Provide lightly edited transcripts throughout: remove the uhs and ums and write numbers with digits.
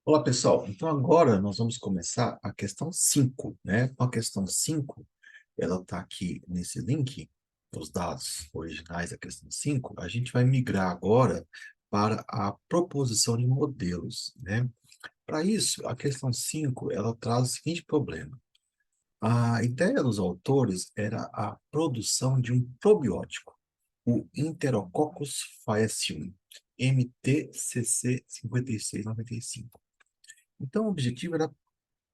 Olá, pessoal. Então, agora nós vamos começar a questão 5, né? Então, a questão 5, ela está aqui nesse link, os dados originais da questão 5. A gente vai migrar agora para a proposição de modelos, né? Para isso, a questão 5, ela traz o seguinte problema. A ideia dos autores era a produção de um probiótico, o Enterococcus faecium, MTCC 5695. Então, o objetivo era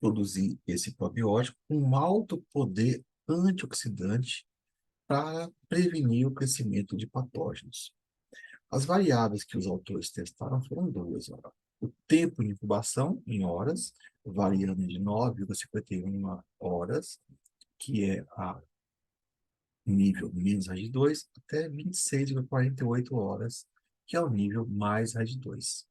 produzir esse probiótico com um alto poder antioxidante para prevenir o crescimento de patógenos. As variáveis que os autores testaram foram duas. Ó. O tempo de incubação, em horas, variando de 9,51 horas, que é a nível menos RAD2, até 26,48 horas, que é o nível mais RAD2.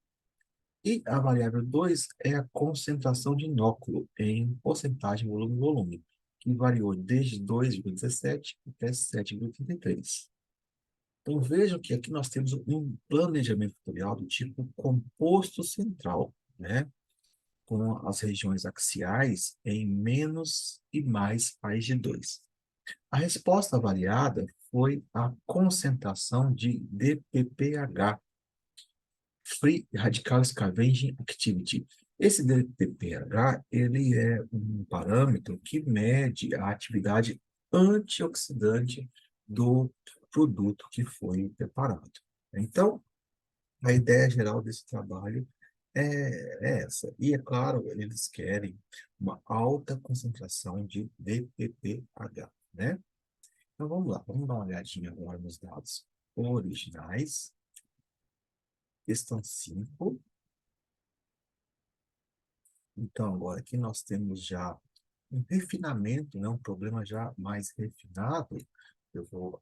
E a variável 2 é a concentração de inóculo em porcentagem volume-volume, que variou desde 2,17 até 7,33. Então vejam que aqui nós temos um planejamento fatorial do tipo composto central, né? Com as regiões axiais em menos e mais raiz de 2. A resposta variada foi a concentração de DPPH, Free Radical Scavenging Activity. Esse DPPH, ele é um parâmetro que mede a atividade antioxidante do produto que foi preparado. Então, a ideia geral desse trabalho é essa. E, é claro, eles querem uma alta concentração de DPPH, né? Então, vamos lá, vamos dar uma olhadinha agora nos dados originais. Questão 5. Então, agora aqui nós temos já um refinamento, né, um problema já mais refinado. Eu vou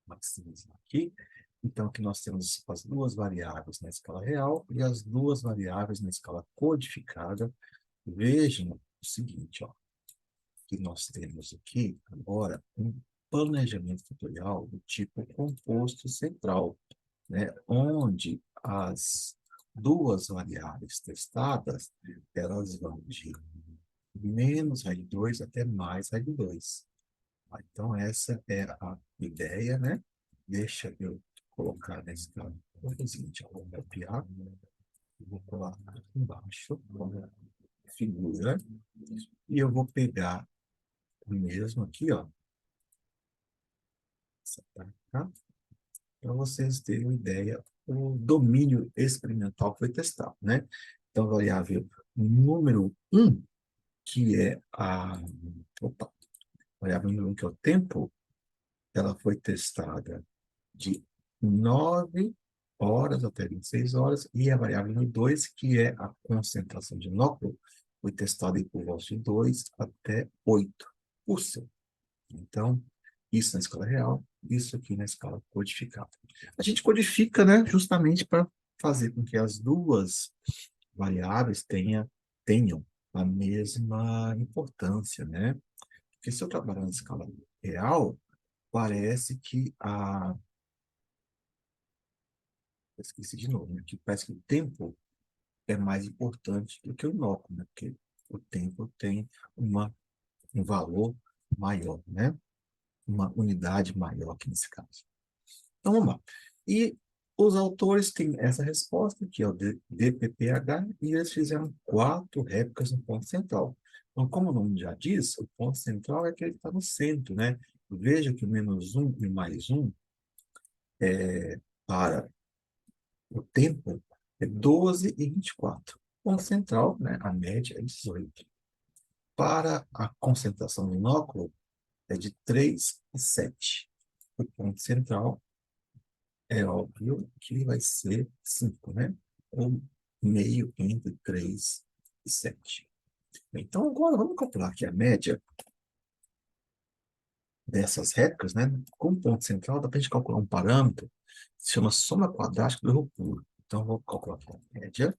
maximizar aqui. Então, aqui nós temos as duas variáveis na escala real e as duas variáveis na escala codificada. Vejam o seguinte, ó, que nós temos aqui agora um planejamento fatorial do tipo composto central, né, onde as duas variáveis testadas, elas vão de menos raiz de 2 até mais raiz de 2. Então, essa é a ideia, né? Deixa eu colocar na escala. Vou fazer o seguinte, eu vou copiar, vou colocar aqui embaixo, como figura, e eu vou pegar o mesmo aqui, ó, para vocês terem uma ideia, o domínio experimental foi testado, né? Então, a variável número um, que é opa, variável número 1, que é o tempo, ela foi testada de 9 horas até 26 horas, e a variável número 2, que é a concentração de inóculo, foi testada por volta de 2 até 8%. Então, isso na escala real, isso aqui na escala codificada. A gente codifica, né, justamente para fazer com que as duas variáveis tenham a mesma importância, né? Porque se eu trabalhar na escala real, parece que esqueci de novo, né? Que parece que o tempo é mais importante do que o inóculo, né? Porque o tempo tem um valor maior, né? Uma unidade maior aqui nesse caso. Então, vamos lá. E os autores têm essa resposta, que é o DPPH, e eles fizeram 4 réplicas no ponto central. Então, como o nome já diz, o ponto central é aquele que está no centro, né? Veja que o menos um e mais um para o tempo é 12 e 24. O ponto central, né? A média é 18. Para a concentração do inóculo, é de 3 e 7. O ponto central é óbvio que vai ser 5, né? Ou meio entre 3 e 7. Então, agora vamos calcular aqui a média dessas réplicas, né? Com ponto central, dá para a gente calcular um parâmetro que se chama soma quadrática do erro puro. Então, vou calcular aqui a média,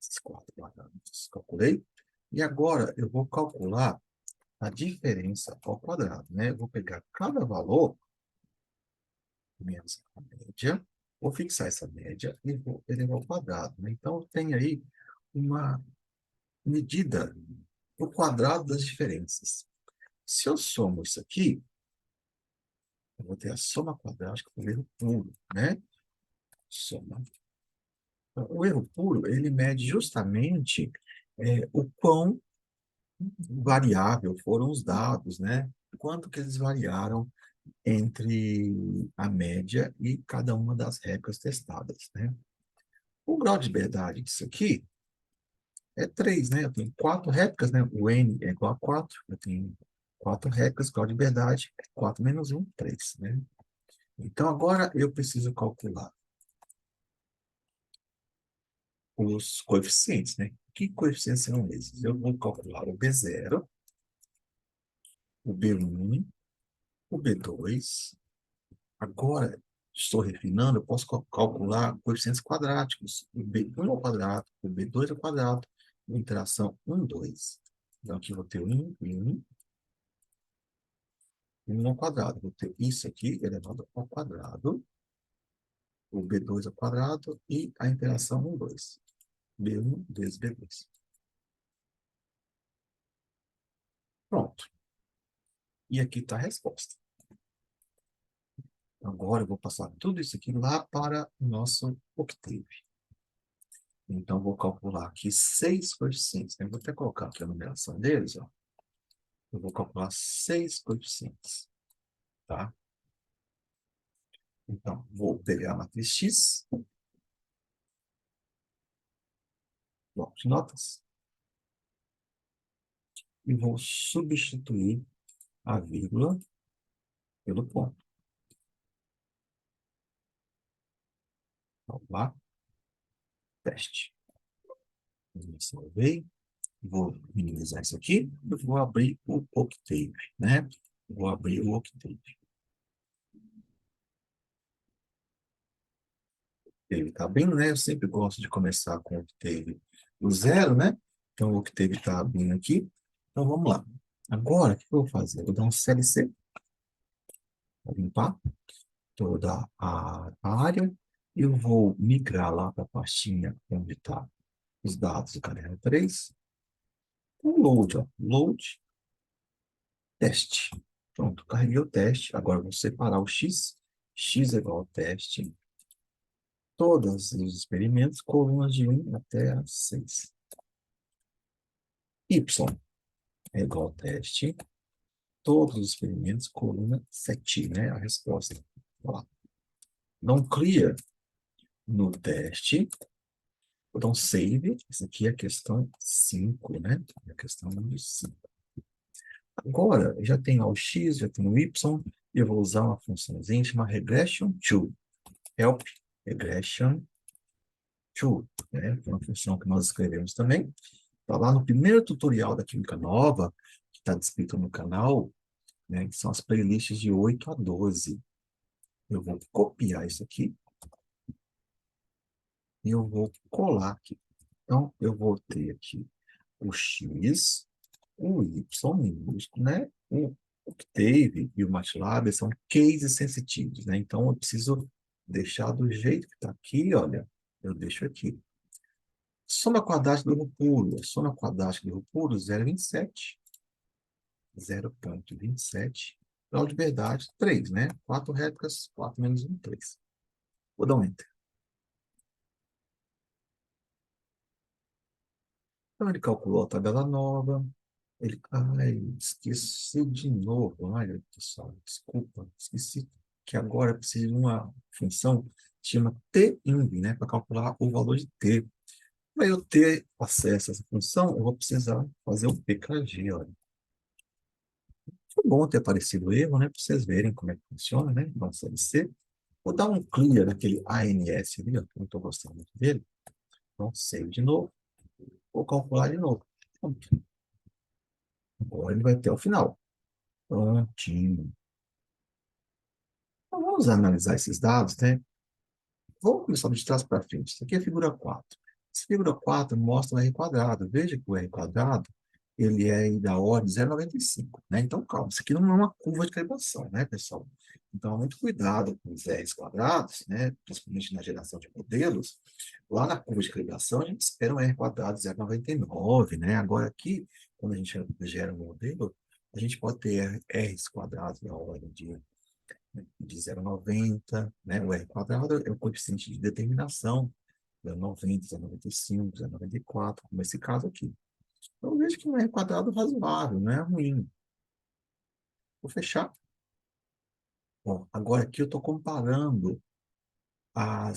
esses 4 parâmetros, calculei. E agora eu vou calcular a diferença ao quadrado, né? Eu vou pegar cada valor menos a média, Vou fixar essa média e vou elevar ao quadrado, né? Então, tem aí uma medida o quadrado das diferenças. Se eu somo isso aqui, eu vou ter a soma quadrática com erro puro, né? Soma. Então, o erro puro, ele mede justamente o quão variável foram os dados, né? Quanto que eles variaram entre a média e cada uma das regras testadas, né? O grau de liberdade disso aqui é 3, né? Eu tenho 4 réplicas, né? O N é igual a 4. Eu tenho 4 réplicas, grau de liberdade é 4 menos 1, 3, né? Então, agora eu preciso calcular os coeficientes, né? Que coeficientes são esses? Eu vou calcular o B0, o B1, o B2. Agora, estou refinando, eu posso calcular coeficientes quadráticos. O B1 ao quadrado, o B2 ao quadrado, interação 1, 2. Então, aqui eu vou ter 1 e 1, 1 ao quadrado. Vou ter isso aqui elevado ao quadrado, o B2 ao quadrado e a interação 1, 2. B1 vezes B2. Pronto. E aqui está a resposta. Agora eu vou passar tudo isso aqui lá para o nosso Octave. Então, vou calcular aqui 6 coeficientes, né? Vou até colocar aqui a numeração deles, ó. Eu vou calcular 6 coeficientes, tá? Então, vou pegar a matriz X, bloco de notas, e vou substituir a vírgula pelo ponto. Então, lá, teste. Salvei. Vou minimizar isso aqui e vou abrir o Octave, né? Vou abrir o Octave. Ele está abrindo, né? Eu sempre gosto de começar com o Octave do zero, né? Então, o Octave está abrindo aqui. Então, vamos lá. Agora, o que eu vou fazer? Eu vou dar um CLC, vou limpar toda a área. Eu vou migrar lá para a pastinha onde está os dados do caderno 3. Um load, ó. Load, teste. Pronto, carreguei o teste. Agora, eu vou separar o X. X é igual ao teste. Todos os experimentos, colunas de 1 até a 6. Y é igual ao teste. Todos os experimentos, coluna 7, né? A resposta. Ó. Dá um clear no teste. Vou dar um save. Essa aqui é a questão 5, né? É a questão número 5. Agora, eu já tenho o x, já tenho o y, e eu vou usar uma funçãozinha chamada regression to. Help regression to, né? Que é uma função que nós escrevemos também. Está lá no primeiro tutorial da Química Nova, que está descrito no canal, né? Que são as playlists de 8 a 12. Eu vou copiar isso aqui e eu vou colar aqui. Então, eu vou ter aqui o X, o Y minúsculo, né? O Octave e o MATLAB são case sensitivos, né? Então, eu preciso deixar do jeito que está aqui, olha, eu deixo aqui. Soma quadrática do erro puro. Soma quadrática do erro puro, 0,27. 0,27. Grau de verdade, 3, né? 4 réplicas, 4 menos 1, 3. Vou dar um Enter. Então, ele calculou a tabela nova. Ele, ai, esqueci de novo. Olha, pessoal, desculpa. Esqueci que agora eu preciso de uma função que chama tinv, né? Para calcular o valor de t. Para eu ter acesso a essa função, eu vou precisar fazer o pkg, olha. Foi bom ter aparecido o erro, né? Para vocês verem como é que funciona, né? Nossa LC. Vou dar um clear naquele ANS ali, ó, que eu não estou gostando muito dele. Então, save de novo. Vou calcular de novo. Pronto. Agora ele vai até o final. Prontinho. Então, vamos analisar esses dados, né? Vamos começar de trás para frente. Isso aqui é a figura 4. Essa figura 4 mostra o R quadrado. Veja que o R quadrado ele é aí da ordem de 0,95, né? Então, calma, isso aqui não é uma curva de calibração, né, pessoal? Então, muito cuidado com os R's quadrados, né? Principalmente na geração de modelos. Lá na curva de calibração, a gente espera um R quadrado de 0,99, né? Agora aqui, quando a gente gera um modelo, a gente pode ter R's quadrados da ordem de 0,90, né? O R quadrado é o coeficiente de determinação, 0,90, 0,95, 0,94, como esse caso aqui. Então, eu vejo que um R quadrado razoável, não é ruim. Vou fechar. Bom, agora aqui eu estou comparando a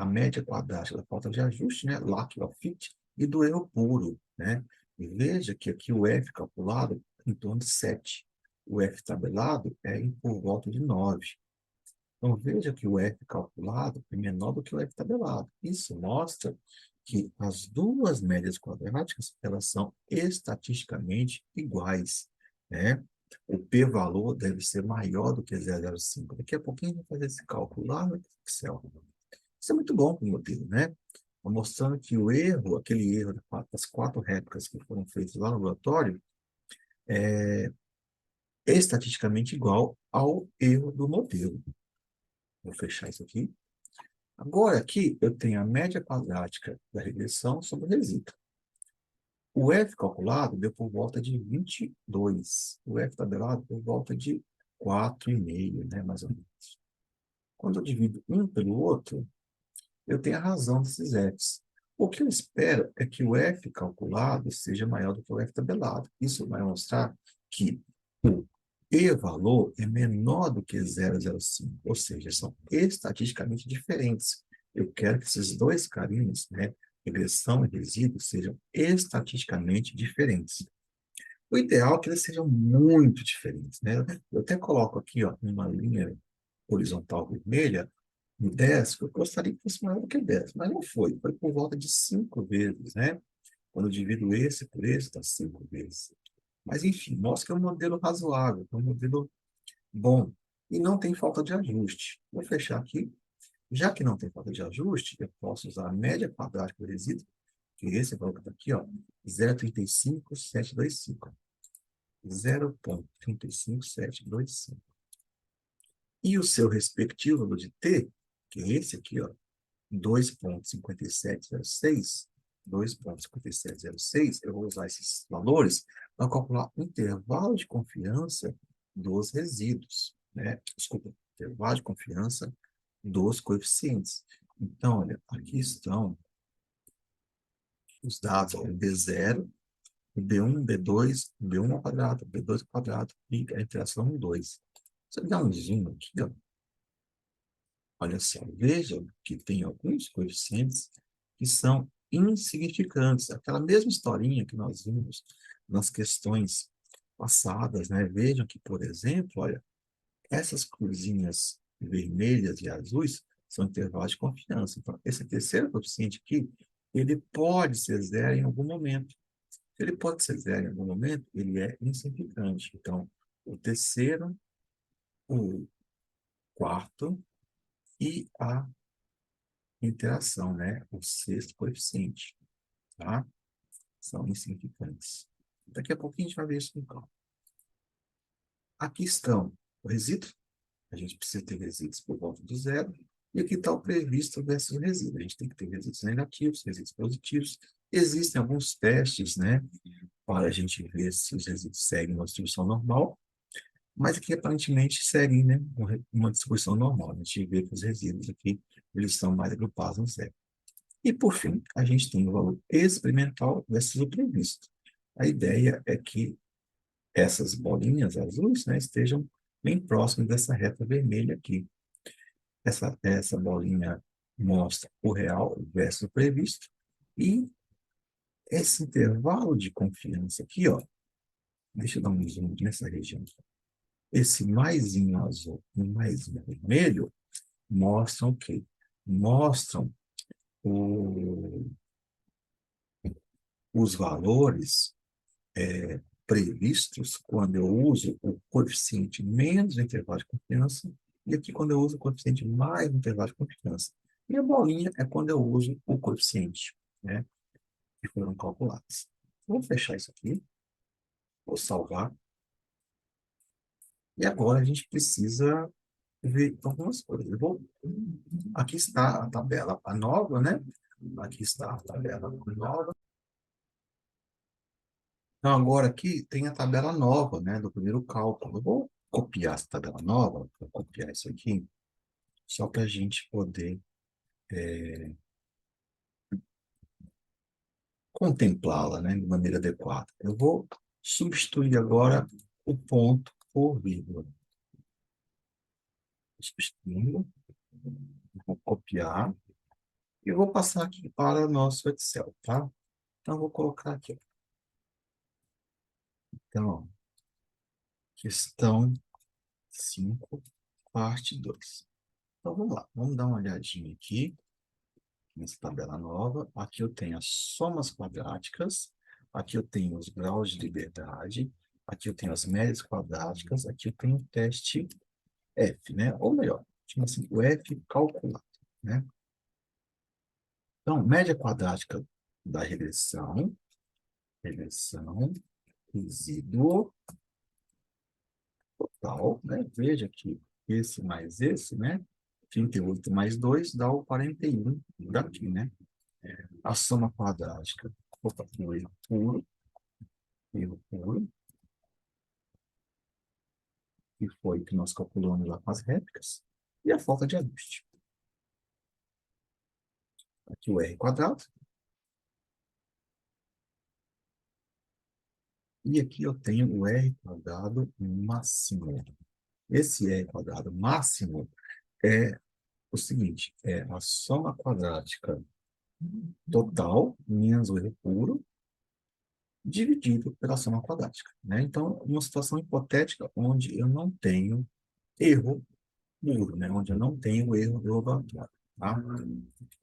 média quadrática da falta de ajuste, né? Lateral fit, e do erro puro, né? E veja que aqui o F calculado é em torno de 7. O F tabelado é por volta de 9. Então, veja que o F calculado é menor do que o F tabelado. Isso mostra que as duas médias quadráticas, elas são estatisticamente iguais, né? O p-valor deve ser maior do que 0,05. Daqui a pouquinho a gente vai fazer esse cálculo lá no Excel. Isso é muito bom para o modelo, né? Mostrando que o erro, aquele erro das 4 réplicas que foram feitas lá no laboratório, é estatisticamente igual ao erro do modelo. Vou fechar isso aqui. Agora, aqui, eu tenho a média quadrática da regressão sobre o resíduo. O F calculado deu por volta de 22. O F tabelado por volta de 4,5, né, mais ou menos. Quando eu divido um pelo outro, eu tenho a razão desses Fs. O que eu espero é que o F calculado seja maior do que o F tabelado. Isso vai mostrar que o E-valor é menor do que 0,05, ou seja, são estatisticamente diferentes. Eu quero que esses dois carinhos, né, regressão e resíduo, sejam estatisticamente diferentes. O ideal é que eles sejam muito diferentes, né? Eu até coloco aqui, ó, uma linha horizontal vermelha, em 10, eu gostaria que fosse maior do que 10, mas não foi. Foi por volta de 5 vezes, né? Quando eu divido esse por esse, dá 5 vezes. Mas, enfim, mostra que é um modelo razoável, é um modelo bom. E não tem falta de ajuste. Vou fechar aqui. Já que não tem falta de ajuste, eu posso usar a média quadrática do resíduo, que esse valor que está aqui, ó, 0,35725. 0,35725. E o seu respectivo valor de T, que é esse aqui, ó, 2,5706, 2,5706, eu vou usar esses valores para calcular o intervalo de confiança dos resíduos, né? Desculpa, intervalo de confiança dos coeficientes. Então, olha, aqui estão os dados, ó, B0, B1, B2, B1 ao quadrado, B2 ao quadrado e a interação 2. Se eu dar um zoom aqui, ó, olha só, veja que tem alguns coeficientes que são insignificantes. Aquela mesma historinha que nós vimos nas questões passadas, né? Vejam que, por exemplo, olha, essas cruzinhas vermelhas e azuis são intervalos de confiança. Então, esse terceiro coeficiente aqui, ele pode ser zero em algum momento. Se ele pode ser zero em algum momento, ele é insignificante. Então, o terceiro, o quarto e a interação, né? O sexto coeficiente, tá? São insignificantes. Daqui a pouquinho a gente vai ver isso com calma. Aqui estão o resíduo. A gente precisa ter resíduos por volta de zero. E aqui está o previsto versus o resíduo. A gente tem que ter resíduos negativos, resíduos positivos. Existem alguns testes, né? Para a gente ver se os resíduos seguem uma distribuição normal. Mas aqui, aparentemente, seguem, né? Uma distribuição normal. A gente vê que os resíduos aqui, eles são mais agrupados no zero. E, por fim, a gente tem o valor experimental versus o previsto. A ideia é que essas bolinhas azuis, né, estejam bem próximas dessa reta vermelha aqui. Essa bolinha mostra o real versus o previsto. E esse intervalo de confiança aqui, ó, deixa eu dar um zoom nessa região. Esse maisinho azul e maisinho vermelho mostram o quê? Mostram o, os valores previstos quando eu uso o coeficiente menos o intervalo de confiança, e aqui quando eu uso o coeficiente mais o intervalo de confiança. E a bolinha é quando eu uso o coeficiente, né, que foram calculados. Vamos fechar isso aqui. Vou salvar. E agora a gente precisa ver algumas coisas. Aqui está a tabela a nova, né? Aqui está a tabela nova. Então, agora aqui tem a tabela nova, né? Do primeiro cálculo. Eu vou copiar essa tabela nova, vou copiar isso aqui, só para a gente poder contemplá-la, né? De maneira adequada. Eu vou substituir agora o ponto por vírgula. Substituindo, vou copiar e vou passar aqui para o nosso Excel, tá? Então, eu vou colocar aqui. Então, ó, questão 5, parte 2. Então, vamos lá. Vamos dar uma olhadinha aqui nessa tabela nova. Aqui eu tenho as somas quadráticas. Aqui eu tenho os graus de liberdade. Aqui eu tenho as médias quadráticas. Aqui eu tenho o teste F, né? Ou melhor, chama assim, o F calculado, né? Então, média quadrática da regressão, resíduo total, né? Veja que esse mais esse, né? 38 mais 2 dá o 41 daqui, né? A soma quadrática, opa, um erro puro, que foi que nós calculamos lá com as réplicas, e a falta de ajuste. Aqui o R quadrado, e aqui eu tenho o R quadrado máximo. Esse R quadrado máximo é o seguinte, é a soma quadrática total, menos o erro puro, dividido pela soma quadrática, né? Então, uma situação hipotética onde eu não tenho erro puro, né? Onde eu não tenho erro do laboratório, tá?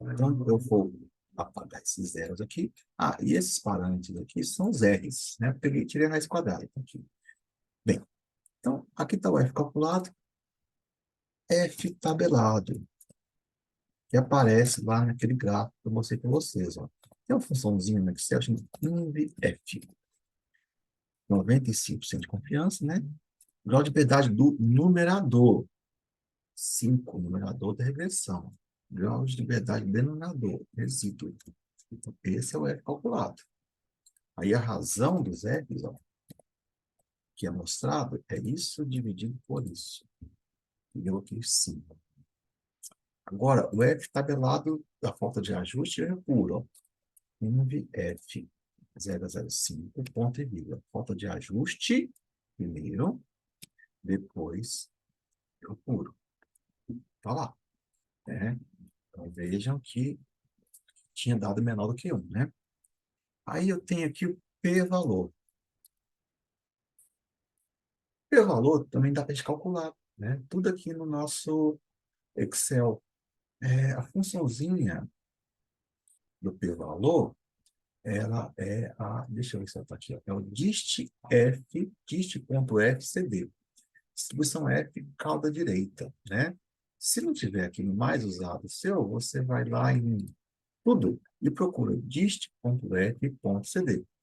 Então, eu vou apagar esses zeros aqui. Ah, e esses parâmetros aqui são os R's, né? Peguei e tirei a raiz quadrada aqui. Bem, então, aqui está o F calculado, F tabelado, que aparece lá naquele gráfico que eu mostrei para vocês, ó. Tem uma funçãozinha no Excel chamada INVF. 95% de confiança, né? Grau de liberdade do numerador. 5, numerador da regressão. Grau de liberdade do denominador, resíduo. Então, esse é o F calculado. Aí a razão dos F's, ó, que é mostrado, é isso dividido por isso. Deu aqui 5. Agora, o F tabelado da falta de ajuste é puro. Ó. F 005, ponto e vírgula. Falta de ajuste, primeiro, depois eu puro. Tá lá. Né? Então, vejam que tinha dado menor do que 1, né? Aí eu tenho aqui o p-valor. P-valor também dá para gente calcular, né? Tudo aqui no nosso Excel. A funçãozinha do p-valor, ela é a... Deixa eu ver se ela está aqui. Ó, é o dist f, dist.fcd. Distribuição F, cauda direita, né? Se não tiver aqui no mais usado seu, você vai lá em tudo e procura dist.f.cd,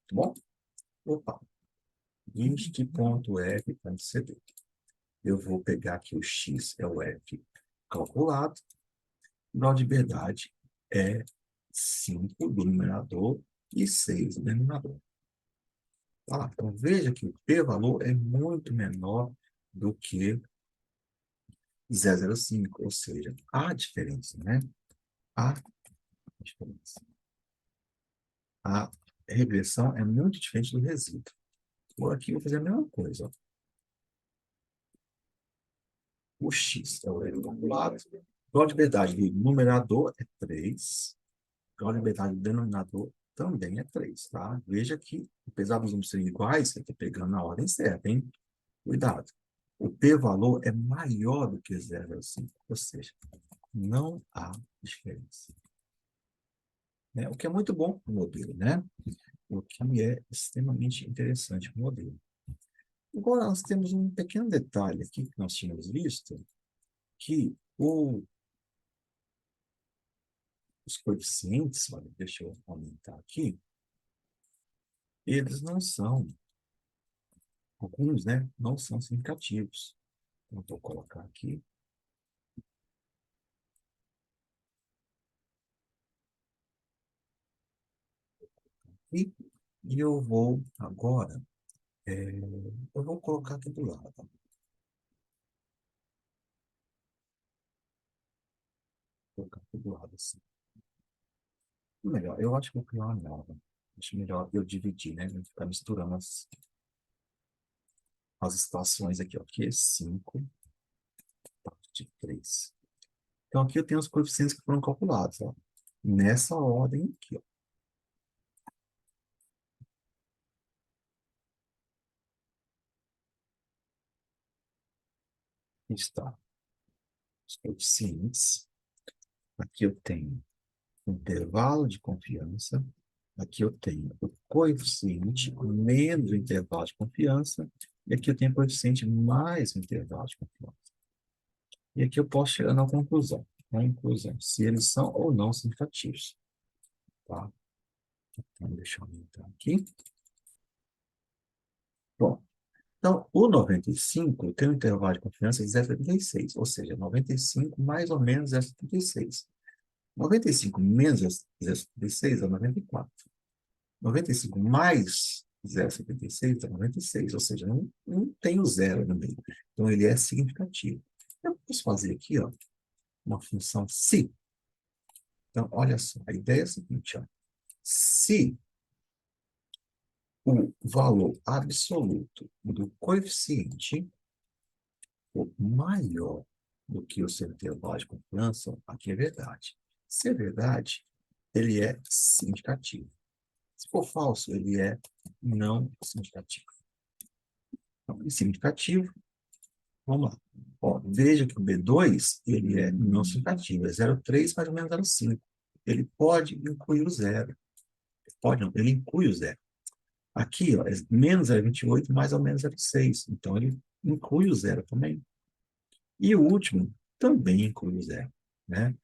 tá bom? Opa, dist.f.cd. Eu vou pegar aqui o x, é o f calculado, grau de liberdade é 5 do numerador e 6 do denominador. Tá lá. Então, veja que o p-valor é muito menor do que 0,05, ou seja, há diferença, né? Há diferença. A regressão é muito diferente do resíduo. Agora aqui eu vou fazer a mesma coisa. Ó. O x é o erro calculado. Grau de liberdade do numerador é 3. Grau de liberdade do denominador também é 3, tá? Veja que, apesar dos números serem iguais, você está pegando na ordem certa, hein? Cuidado. O p-valor é maior do que 0,05, ou seja, não há diferença. Né? O que é muito bom para o modelo, né? O que é extremamente interessante para o modelo. Agora, nós temos um pequeno detalhe aqui que nós tínhamos visto, que os coeficientes, olha, deixa eu aumentar aqui, eles não são alguns, né, não são significativos. Então, vou colocar aqui. E eu vou agora, eu vou colocar aqui do lado. Vou colocar aqui do lado, assim. Melhor, eu acho que vou criar uma nova. Acho melhor eu dividir, né? Não ficar misturando as estações aqui, ó. Aqui é 5, parte de 3. Então, aqui eu tenho os coeficientes que foram calculados, ó. Nessa ordem aqui, ó. Está os coeficientes. Aqui eu tenho o intervalo de confiança. Aqui eu tenho o coeficiente menos o intervalo de confiança. E aqui eu tenho o coeficiente mais o intervalo de confiança. E aqui eu posso chegar na conclusão. Conclusão, se eles são ou não significativos. Tá? Então, deixa eu aumentar aqui. Bom, então, o 95 tem um intervalo de confiança de 0,76, ou seja, 95 mais ou menos 0,76. 95 menos 0,76 é 94. 95 mais 0,76 é 96, ou seja, não tem o zero no meio. Então, ele é significativo. Eu posso fazer aqui, ó, uma função se. Então, olha só, a ideia é a seguinte, ó. Se o valor absoluto do coeficiente for maior do que o seu intervalo de confiança, aqui é verdade. Se é verdade, ele é significativo. Se for falso, ele é não significativo. Então, é significativo, vamos lá. Ó, veja que o B2, ele é não significativo, é 0,3 mais ou menos 0,5. Ele pode incluir o zero. Pode não, ele inclui o zero. Aqui, ó, é menos 0,28 mais ou menos 0,6. Então, ele inclui o zero também. E o último também inclui o zero, né?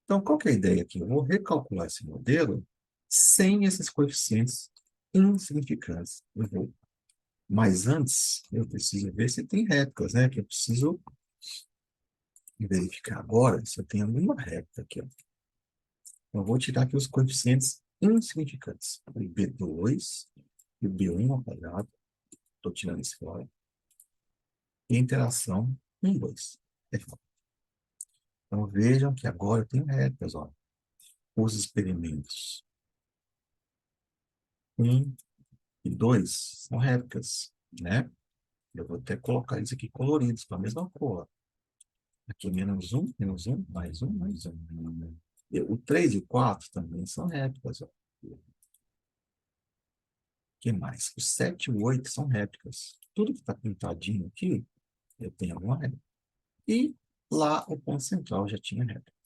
Então, qual que é a ideia aqui? Eu vou recalcular esse modelo sem esses coeficientes insignificantes. Mas antes, eu preciso ver se tem réplicas, né? Que eu preciso verificar agora se eu tenho alguma réplica aqui, ó. Então, eu vou tirar aqui os coeficientes insignificantes. O B2 e o B1 ao quadrado. Estou tirando esse fora. E a interação 1, 2. Então, vejam que agora eu tenho réplicas, ó. Os experimentos 1 e 2 são réplicas, né? Eu vou até colocar eles aqui coloridos, com a mesma cor. Aqui menos um, mais um, mais um. E o 3 e o 4 também são réplicas. Ó. O que mais? O 7 e o 8 são réplicas. Tudo que está pintadinho aqui, eu tenho alguma réplica. E lá o ponto central já tinha réplica.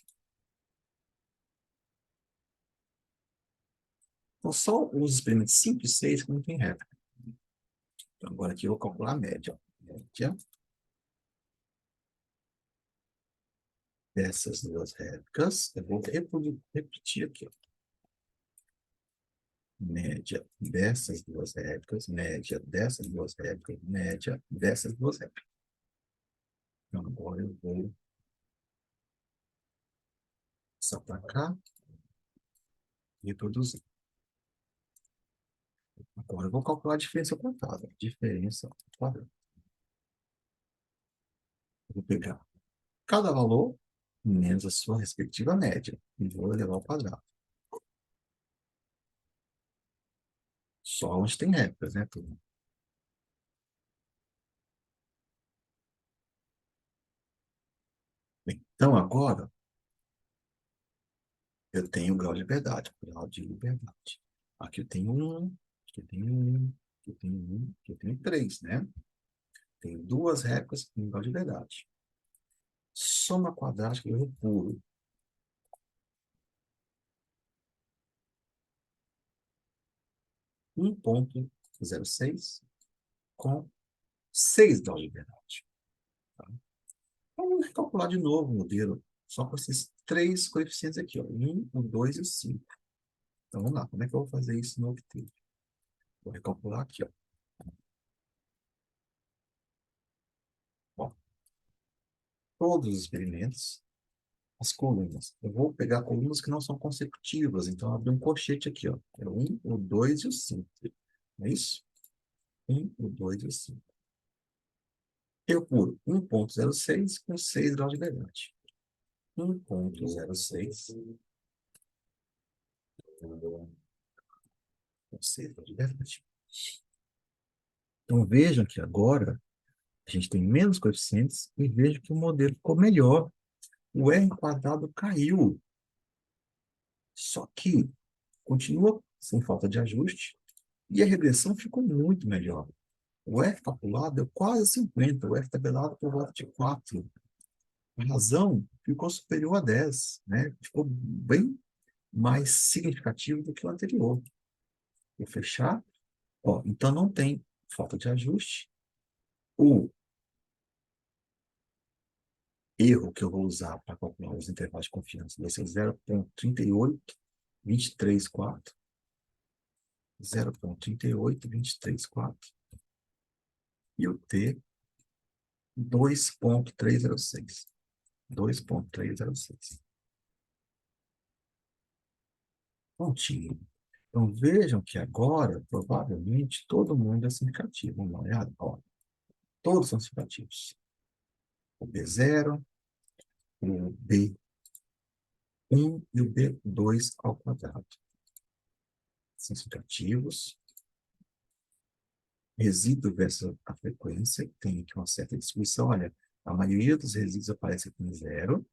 Então, só os experimentos 5 e 6 que não tem réplica. Então, agora aqui eu vou calcular a média. Ó. Média dessas duas réplicas, eu vou repetir aqui. Ó. Média dessas duas réplicas, média dessas duas réplicas, média dessas duas réplicas. Então, agora eu vou passar para cá e reproduzir. Agora eu vou calcular a diferença quadrada. Diferença quadrada. Eu vou pegar cada valor menos a sua respectiva média e vou elevar ao quadrado. Só onde tem réplicas, né, turma? Bem, então, agora eu tenho o grau de liberdade. Grau de liberdade. Aqui eu tenho um, aqui eu tenho um, aqui eu tenho um, aqui eu tenho três, né? Tenho duas réplicas com grau de liberdade. Soma quadrática eu repulo. 1,06 com 6 graus de liberdade. Tá? Então, vamos recalcular de novo o modelo, só com esses três coeficientes aqui, ó, 1, o 2 e o 5. Então, vamos lá, como é que eu vou fazer isso no Octave? Vou recalcular aqui, ó. todos os experimentos, as colunas. Eu vou pegar colunas que não são consecutivas, então eu abri um colchete aqui, ó. É o 1, o 2 e o 5. Não é isso? 1, o 2 e o 5. Eu puro 1,06 com 6 graus de liberdade. 1,06 com 6 graus de liberdade. Então vejam que agora a gente tem menos coeficientes e vejo que o modelo ficou melhor. O R quadrado caiu. Só que continua sem falta de ajuste e a regressão ficou muito melhor. O F calculado deu quase 50, o F tabelado por volta de 4. A razão ficou superior a 10, né? Ficou bem mais significativo do que o anterior. Vou fechar. Ó, então não tem falta de ajuste. O erro que eu vou usar para calcular os intervalos de confiança vai ser 0,38, 23,4. 0,38, 23,4. E o T, 2,306. 2,306. Pontinho. Então, vejam que agora, provavelmente, todo mundo é significativo. Vamos dar uma olhada? Ó, todos são significativos. O B0, o B1 e o B2 ao quadrado. São significativos. Resíduo versus a frequência, tem aqui uma certa distribuição. Olha, a maioria dos resíduos aparece com zero.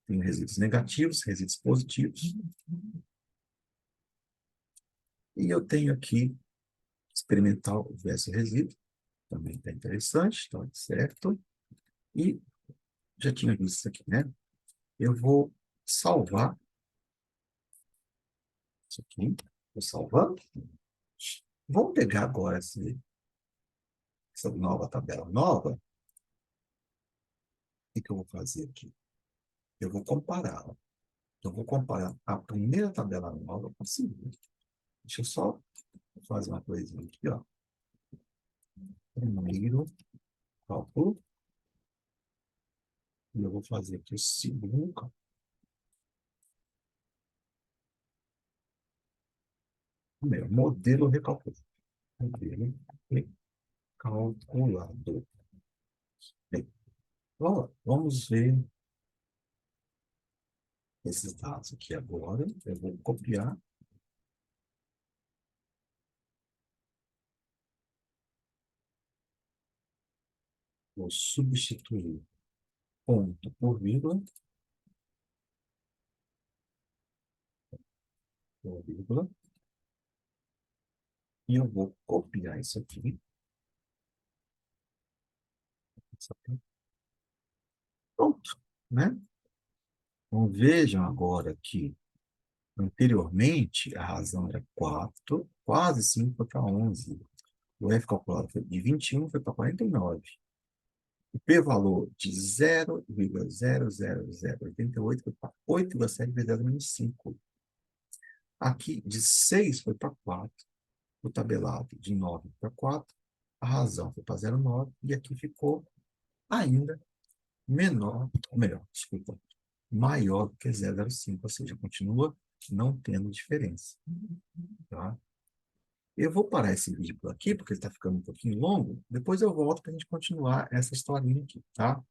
Tem resíduos negativos, resíduos positivos. E eu tenho aqui experimental versus resíduo. Também está interessante, então, certo? E já tinha visto isso aqui, né? Eu vou salvar isso aqui. Vou salvando. Vamos pegar agora essa nova tabela nova. O que eu vou fazer aqui? Eu vou comparar. Ó. Eu vou comparar a primeira tabela nova com a segunda. Deixa eu só fazer uma coisinha aqui, ó. Primeiro cálculo. E eu vou fazer aqui o segundo cálculo. Primeiro, modelo recalculado. Modelo recalculado. Bem, vamos ver esses dados aqui agora. Eu vou copiar. Vou substituir ponto por vírgula, e eu vou copiar isso aqui. Pronto, né? Então, vejam agora que, anteriormente, a razão era 4, quase 5 foi para 11. O F calculado foi de 21, foi para 49. O p-valor de 0,00088 foi para 8,7 vezes 10 menos 5. Aqui, de 6 foi para 4. O tabelado de 9 para 4. A razão foi para 0,9. E aqui ficou ainda menor, ou melhor, desculpa, maior do que 0,05, ou seja, continua não tendo diferença. Tá? Eu vou parar esse vídeo por aqui, porque ele está ficando um pouquinho longo. Depois eu volto para a gente continuar essa historinha aqui, tá?